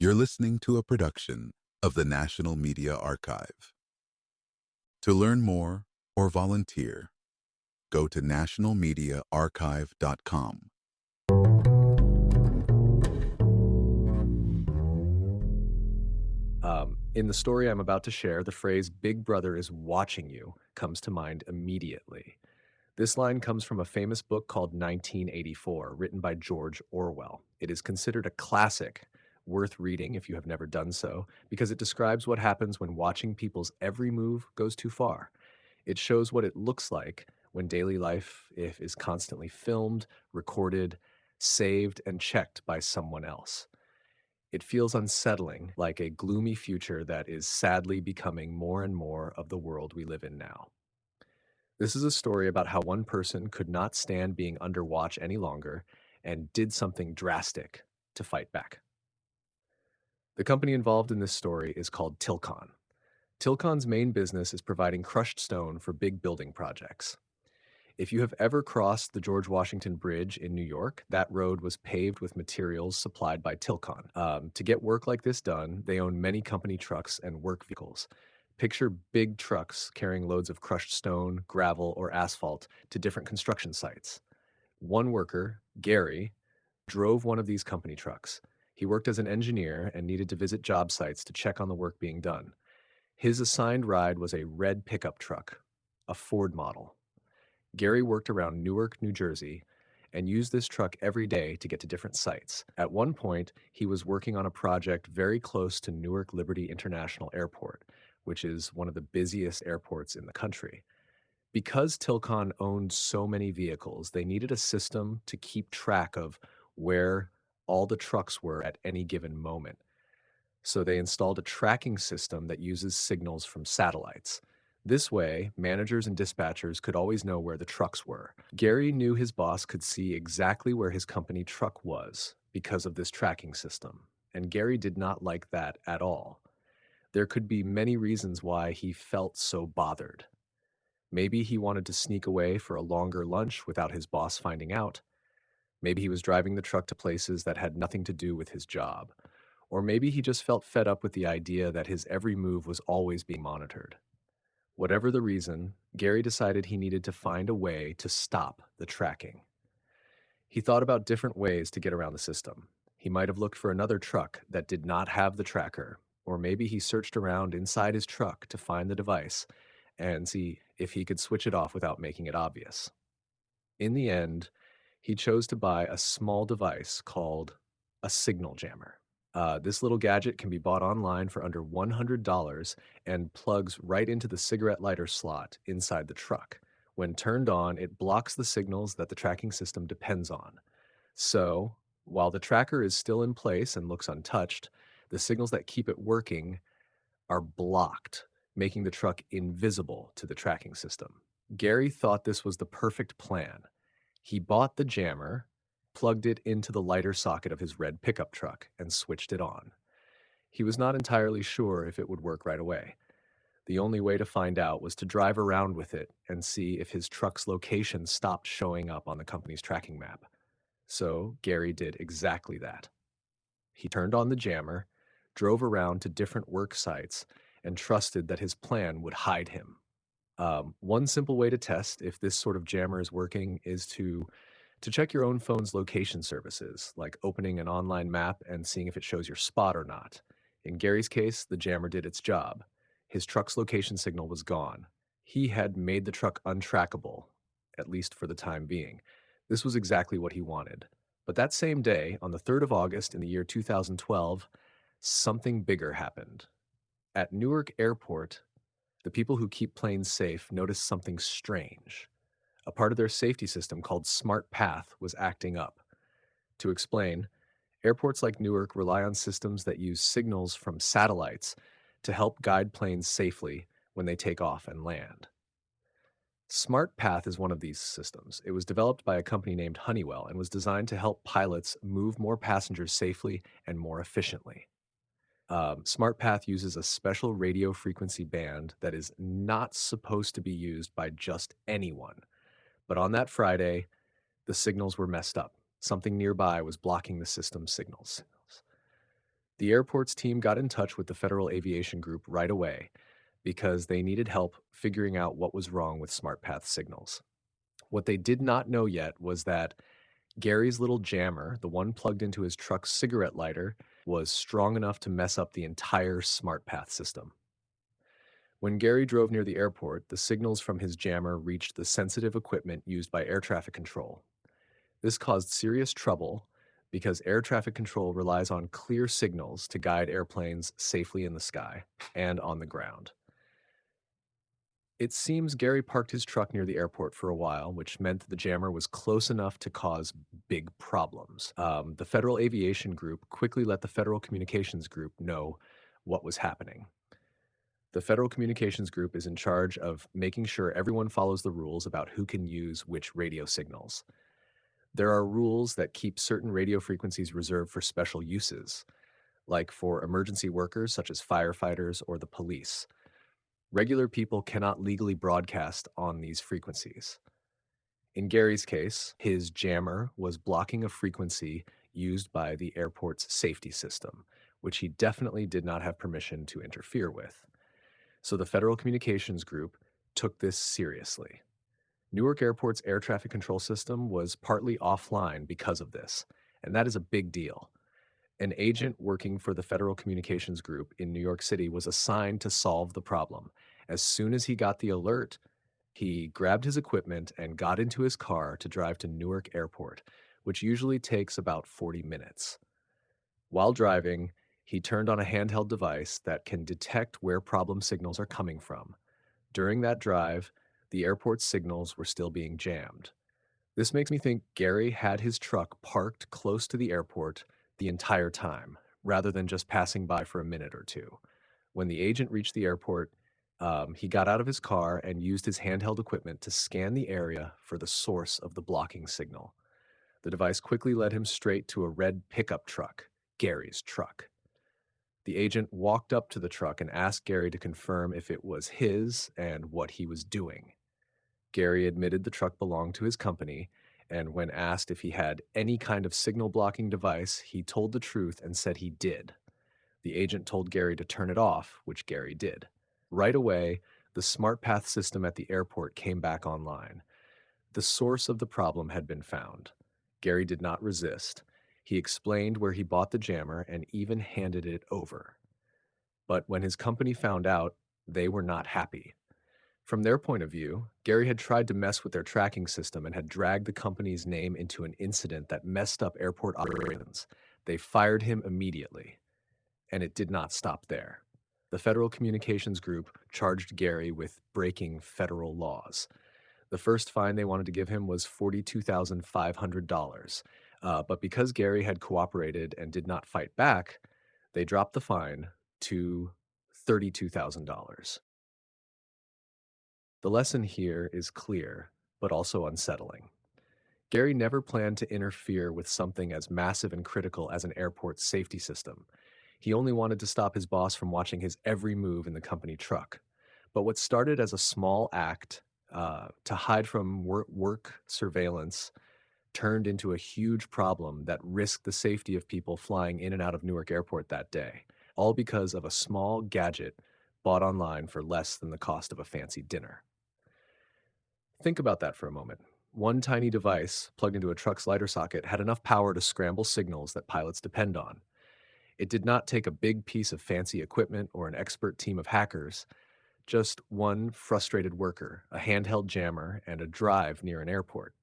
You're listening to a production of the National Media Archive. To learn more or volunteer, go to nationalmediaarchive.com. In the story I'm about to share, the phrase "Big Brother is watching you" comes to mind immediately. This line comes from a famous book called 1984, written by George Orwell. It is considered a classic, worth reading if you have never done so, because it describes what happens when watching people's every move goes too far. It shows what it looks like when daily life is constantly filmed, recorded, saved, and checked by someone else. It feels unsettling, like a gloomy future that is sadly becoming more and more of the world we live in now. This is a story about how one person could not stand being under watch any longer and did something drastic to fight back. The company involved in this story is called Tilcon. Tilcon's main business is providing crushed stone for big building projects. If you have ever crossed the George Washington Bridge in New York, that road was paved with materials supplied by Tilcon. To get work like this done, they own many company trucks and work vehicles. Picture big trucks carrying loads of crushed stone, gravel, or asphalt to different construction sites. One worker, Gary, drove one of these company trucks. He worked as an engineer and needed to visit job sites to check on the work being done. His assigned ride was a red pickup truck, a Ford model. Gary worked around Newark, New Jersey, and used this truck every day to get to different sites. At one point, he was working on a project very close to Newark Liberty International Airport, which is one of the busiest airports in the country. Because Tilcon owned so many vehicles, they needed a system to keep track of where all the trucks were at any given moment. So they installed a tracking system that uses signals from satellites. This way, managers and dispatchers could always know where the trucks were. Gary knew his boss could see exactly where his company truck was because of this tracking system, and Gary did not like that at all. There could be many reasons why he felt so bothered. Maybe he wanted to sneak away for a longer lunch without his boss finding out. Maybe he was driving the truck to places that had nothing to do with his job. Or maybe he just felt fed up with the idea that his every move was always being monitored. Whatever the reason, Gary decided he needed to find a way to stop the tracking. He thought about different ways to get around the system. He might have looked for another truck that did not have the tracker, or maybe he searched around inside his truck to find the device and see if he could switch it off without making it obvious. In the end, he chose to buy a small device called a signal jammer. This little gadget can be bought online for under $100 and plugs right into the cigarette lighter slot inside the truck. When turned on, it blocks the signals that the tracking system depends on. So, while the tracker is still in place and looks untouched, the signals that keep it working are blocked, making the truck invisible to the tracking system. Gary thought this was the perfect plan. He bought the jammer, plugged it into the lighter socket of his red pickup truck, and switched it on. He was not entirely sure if it would work right away. The only way to find out was to drive around with it and see if his truck's location stopped showing up on the company's tracking map. So Gary did exactly that. He turned on the jammer, drove around to different work sites, and trusted that his plan would hide him. One simple way to test if this sort of jammer is working is to check your own phone's location services, like opening an online map and seeing if it shows your spot or not. In Gary's case, the jammer did its job. His truck's location signal was gone. He had made the truck untrackable, at least for the time being. This was exactly what he wanted. But that same day, on the 3rd of August in the year 2012, something bigger happened. At Newark Airport, the people who keep planes safe noticed something strange. A part of their safety system called Smart Path was acting up. To explain, airports like Newark rely on systems that use signals from satellites to help guide planes safely when they take off and land. Smart Path is one of these systems. It was developed by a company named Honeywell and was designed to help pilots move more passengers safely and more efficiently. SmartPath uses a special radio frequency band that is not supposed to be used by just anyone. But on that Friday, the signals were messed up. Something nearby was blocking the system's signals. The airport's team got in touch with the Federal Aviation Group right away because they needed help figuring out what was wrong with SmartPath signals. What they did not know yet was that Gary's little jammer, the one plugged into his truck's cigarette lighter, was strong enough to mess up the entire SmartPath system. When Gary drove near the airport, the signals from his jammer reached the sensitive equipment used by air traffic control. This caused serious trouble because air traffic control relies on clear signals to guide airplanes safely in the sky and on the ground. It seems Gary parked his truck near the airport for a while, which meant that the jammer was close enough to cause big problems. The Federal Aviation Group quickly let the Federal Communications Group know what was happening. The Federal Communications Group is in charge of making sure everyone follows the rules about who can use which radio signals. There are rules that keep certain radio frequencies reserved for special uses, like for emergency workers such as firefighters or the police. Regular people cannot legally broadcast on these frequencies. In Gary's case, his jammer was blocking a frequency used by the airport's safety system, which he definitely did not have permission to interfere with. So the Federal Communications Group took this seriously. Newark Airport's air traffic control system was partly offline because of this, and that is a big deal. An agent working for the Federal Communications Group in New York City was assigned to solve the problem. As soon as he got the alert, he grabbed his equipment and got into his car to drive to Newark Airport, which usually takes about 40 minutes. While driving, he turned on a handheld device that can detect where problem signals are coming from. During that drive, the airport's signals were still being jammed. This makes me think Gary had his truck parked close to the airport the entire time, rather than just passing by for a minute or two. When the agent reached the airport, he got out of his car and used his handheld equipment to scan the area for the source of the blocking signal. The device quickly led him straight to a red pickup truck, Gary's truck. The agent walked up to the truck and asked Gary to confirm if it was his and what he was doing. Gary admitted the truck belonged to his company, and when asked if he had any kind of signal blocking device, he told the truth and said he did. The agent told Gary to turn it off, which Gary did. Right away, the SmartPath system at the airport came back online. The source of the problem had been found. Gary did not resist. He explained where he bought the jammer and even handed it over. But when his company found out, they were not happy. From their point of view, Gary had tried to mess with their tracking system and had dragged the company's name into an incident that messed up airport operations. They fired him immediately. And it did not stop there. The Federal Communications Group charged Gary with breaking federal laws. The first fine they wanted to give him was $42,500. But because Gary had cooperated and did not fight back, they dropped the fine to $32,000. The lesson here is clear, but also unsettling. Gary never planned to interfere with something as massive and critical as an airport safety system. He only wanted to stop his boss from watching his every move in the company truck. But what started as a small act to hide from work surveillance turned into a huge problem that risked the safety of people flying in and out of Newark Airport that day, all because of a small gadget bought online for less than the cost of a fancy dinner. Think about that for a moment. One tiny device plugged into a truck's lighter socket had enough power to scramble signals that pilots depend on. It did not take a big piece of fancy equipment or an expert team of hackers, just one frustrated worker, a handheld jammer, and a drive near an airport.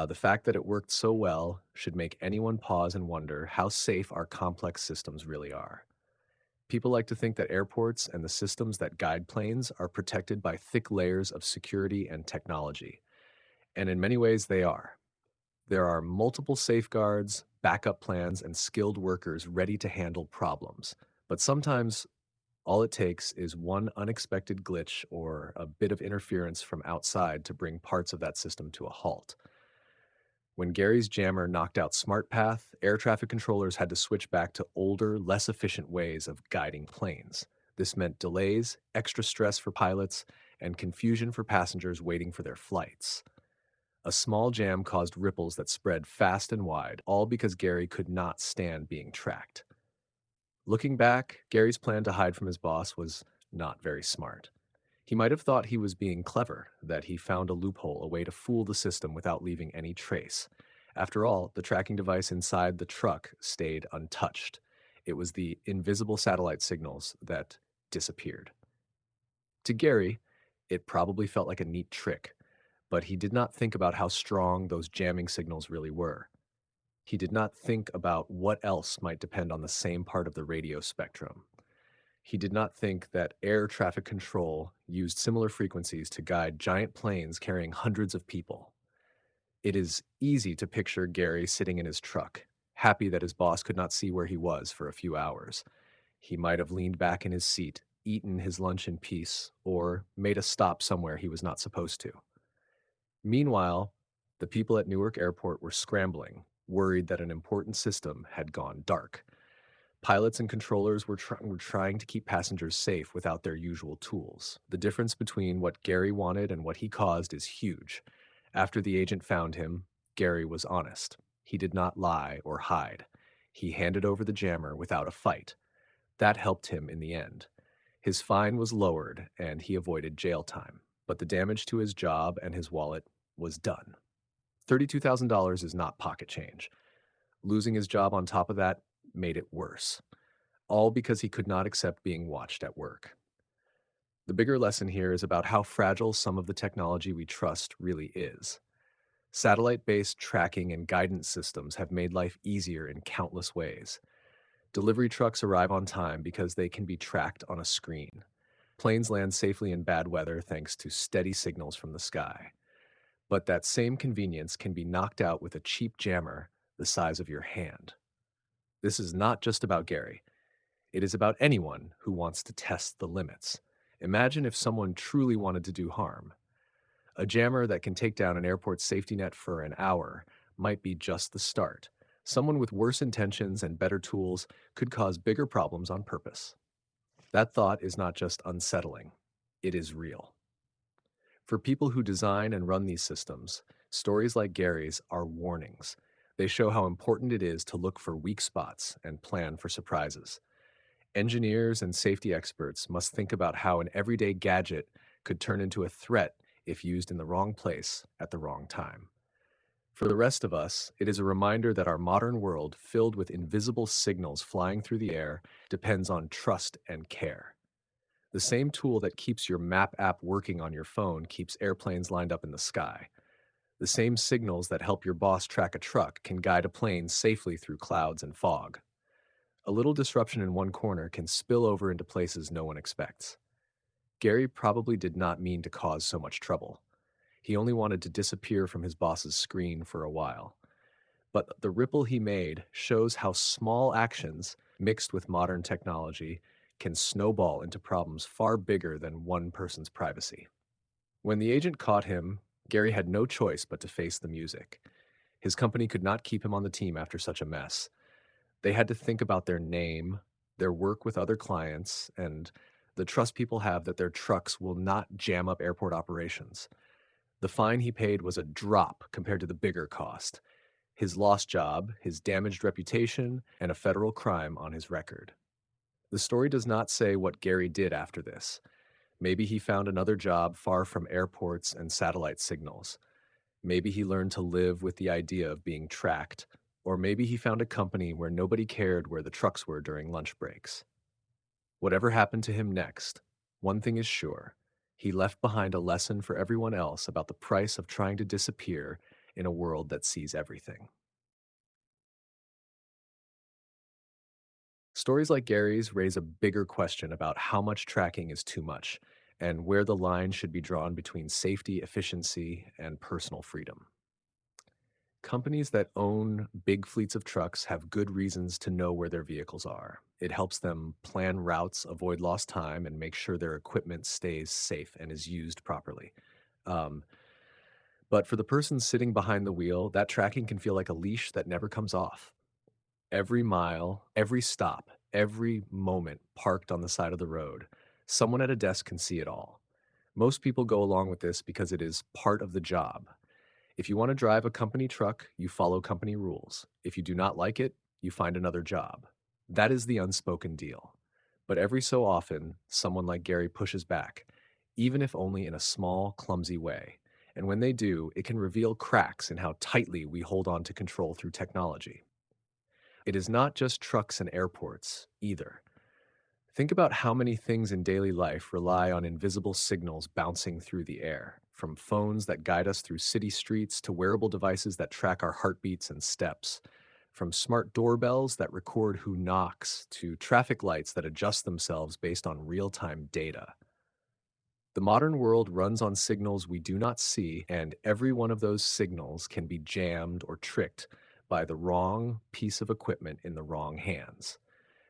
The fact that it worked so well should make anyone pause and wonder how safe our complex systems really are. People like to think that airports and the systems that guide planes are protected by thick layers of security and technology. And in many ways, they are. There are multiple safeguards, backup plans, and skilled workers ready to handle problems. But sometimes all it takes is one unexpected glitch or a bit of interference from outside to bring parts of that system to a halt. When Gary's jammer knocked out SmartPath, air traffic controllers had to switch back to older, less efficient ways of guiding planes. This meant delays, extra stress for pilots, and confusion for passengers waiting for their flights. A small jam caused ripples that spread fast and wide, all because Gary could not stand being tracked. Looking back, Gary's plan to hide from his boss was not very smart. He might have thought he was being clever, that he found a loophole, a way to fool the system without leaving any trace. After all, the tracking device inside the truck stayed untouched. It was the invisible satellite signals that disappeared. To Gary, it probably felt like a neat trick, but he did not think about how strong those jamming signals really were. He did not think about what else might depend on the same part of the radio spectrum. He did not think that air traffic control used similar frequencies to guide giant planes carrying hundreds of people. It is easy to picture Gary sitting in his truck, happy that his boss could not see where he was for a few hours. He might have leaned back in his seat, eaten his lunch in peace, or made a stop somewhere he was not supposed to. Meanwhile, the people at Newark Airport were scrambling, worried that an important system had gone dark. Pilots and controllers were trying to keep passengers safe without their usual tools. The difference between what Gary wanted and what he caused is huge. After the agent found him, Gary was honest. He did not lie or hide. He handed over the jammer without a fight. That helped him in the end. His fine was lowered and he avoided jail time, but the damage to his job and his wallet was done. $32,000 is not pocket change. Losing his job on top of that made it worse, all because he could not accept being watched at work. The bigger lesson here is about how fragile some of the technology we trust really is. Satellite-based tracking and guidance systems have made life easier in countless ways. Delivery trucks arrive on time because they can be tracked on a screen. Planes land safely in bad weather thanks to steady signals from the sky. But that same convenience can be knocked out with a cheap jammer the size of your hand. This is not just about Gary. It is about anyone who wants to test the limits. Imagine if someone truly wanted to do harm. A jammer that can take down an airport safety net for an hour might be just the start. Someone with worse intentions and better tools could cause bigger problems on purpose. That thought is not just unsettling, it is real. For people who design and run these systems, stories like Gary's are warnings. They show how important it is to look for weak spots and plan for surprises. Engineers and safety experts must think about how an everyday gadget could turn into a threat if used in the wrong place at the wrong time. For the rest of us, it is a reminder that our modern world, filled with invisible signals flying through the air, depends on trust and care. The same tool that keeps your map app working on your phone keeps airplanes lined up in the sky. The same signals that help your boss track a truck can guide a plane safely through clouds and fog. A little disruption in one corner can spill over into places no one expects. Gary probably did not mean to cause so much trouble. He only wanted to disappear from his boss's screen for a while. But the ripple he made shows how small actions, mixed with modern technology, can snowball into problems far bigger than one person's privacy. When the agent caught him, Gary had no choice but to face the music. His company could not keep him on the team after such a mess. They had to think about their name, their work with other clients, and the trust people have that their trucks will not jam up airport operations. The fine he paid was a drop compared to the bigger cost: his lost job, his damaged reputation, and a federal crime on his record. The story does not say what Gary did after this. Maybe he found another job far from airports and satellite signals. Maybe he learned to live with the idea of being tracked, or maybe he found a company where nobody cared where the trucks were during lunch breaks. Whatever happened to him next, one thing is sure: he left behind a lesson for everyone else about the price of trying to disappear in a world that sees everything. Stories like Gary's raise a bigger question about how much tracking is too much and where the line should be drawn between safety, efficiency, and personal freedom. Companies that own big fleets of trucks have good reasons to know where their vehicles are. It helps them plan routes, avoid lost time, and make sure their equipment stays safe and is used properly. Um, but for the person sitting behind the wheel, that tracking can feel like a leash that never comes off. Every mile, every stop, every moment parked on the side of the road, someone at a desk can see it all. Most people go along with this because it is part of the job. If you want to drive a company truck, you follow company rules. If you do not like it, you find another job. That is the unspoken deal. But every so often, someone like Gary pushes back, even if only in a small, clumsy way. And when they do, it can reveal cracks in how tightly we hold on to control through technology. It is not just trucks and airports, either. Think about how many things in daily life rely on invisible signals bouncing through the air, from phones that guide us through city streets to wearable devices that track our heartbeats and steps, from smart doorbells that record who knocks to traffic lights that adjust themselves based on real time data. The modern world runs on signals we do not see, and every one of those signals can be jammed or tricked by the wrong piece of equipment in the wrong hands.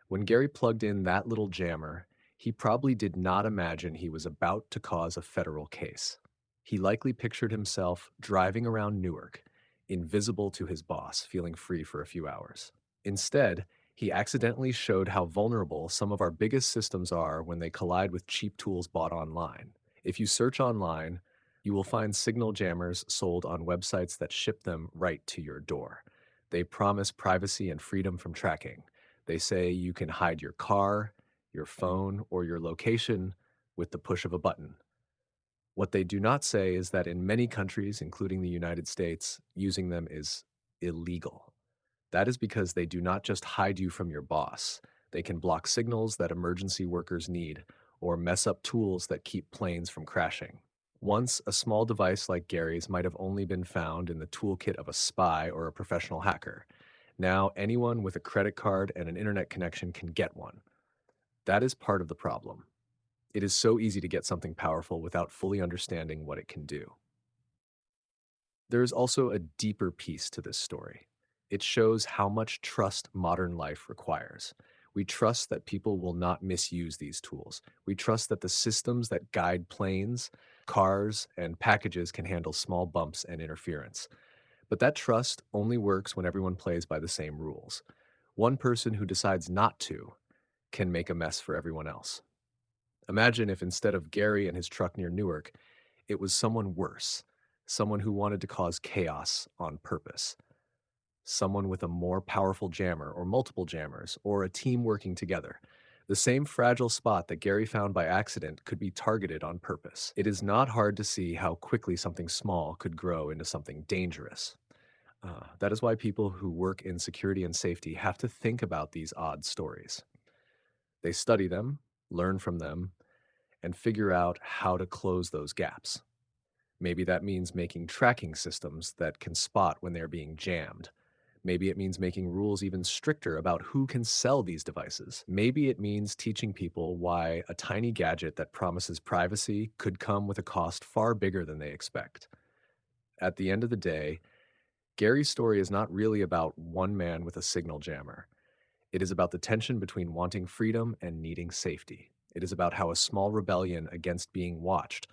When Gary plugged in that little jammer, he probably did not imagine he was about to cause a federal case. He likely pictured himself driving around Newark, invisible to his boss, feeling free for a few hours. Instead, he accidentally showed how vulnerable some of our biggest systems are when they collide with cheap tools bought online. If you search online, you will find signal jammers sold on websites that ship them right to your door. They promise privacy and freedom from tracking. They say you can hide your car, your phone, or your location with the push of a button. What they do not say is that in many countries, including the United States, using them is illegal. That is because they do not just hide you from your boss. They can block signals that emergency workers need or mess up tools that keep planes from crashing. Once, a small device like Gary's might have only been found in the toolkit of a spy or a professional hacker. Now, anyone with a credit card and an internet connection can get one. That is part of the problem. It is so easy to get something powerful without fully understanding what it can do. There is also a deeper piece to this story. It shows how much trust modern life requires. We trust that people will not misuse these tools. We trust that the systems that guide planes, cars, and packages can handle small bumps and interference. But that trust only works when everyone plays by the same rules. One person who decides not to can make a mess for everyone else. Imagine if instead of Gary and his truck near Newark, it was someone worse, someone who wanted to cause chaos on purpose, someone with a more powerful jammer or multiple jammers or a team working together. The same fragile spot that Gary found by accident could be targeted on purpose. It is not hard to see how quickly something small could grow into something dangerous. That is why people who work in security and safety have to think about these odd stories. They study them, learn from them, and figure out how to close those gaps. Maybe that means making tracking systems that can spot when they're being jammed. Maybe it means making rules even stricter about who can sell these devices. Maybe it means teaching people why a tiny gadget that promises privacy could come with a cost far bigger than they expect. At the end of the day, Gary's story is not really about one man with a signal jammer. It is about the tension between wanting freedom and needing safety. It is about how a small rebellion against being watched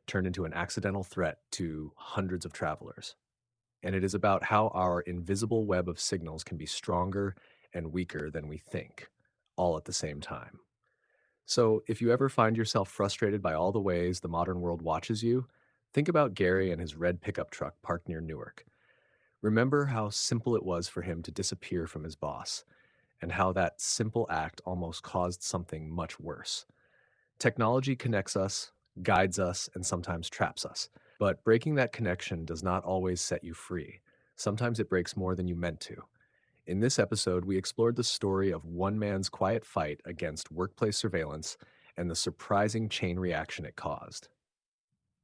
turned into an accidental threat to hundreds of travelers. And it is about how our invisible web of signals can be stronger and weaker than we think, all at the same time. So, if you ever find yourself frustrated by all the ways the modern world watches you, think about Gary and his red pickup truck parked near Newark. Remember how simple it was for him to disappear from his boss, and how that simple act almost caused something much worse. Technology connects us, guides us, and sometimes traps us. But breaking that connection does not always set you free. Sometimes it breaks more than you meant to. In this episode, we explored the story of one man's quiet fight against workplace surveillance and the surprising chain reaction it caused.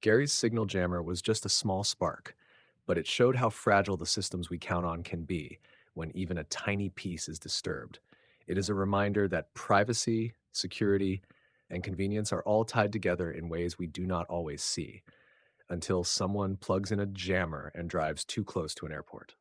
Gary's signal jammer was just a small spark, but it showed how fragile the systems we count on can be when even a tiny piece is disturbed. It is a reminder that privacy, security, and convenience are all tied together in ways we do not always see until someone plugs in a jammer and drives too close to an airport.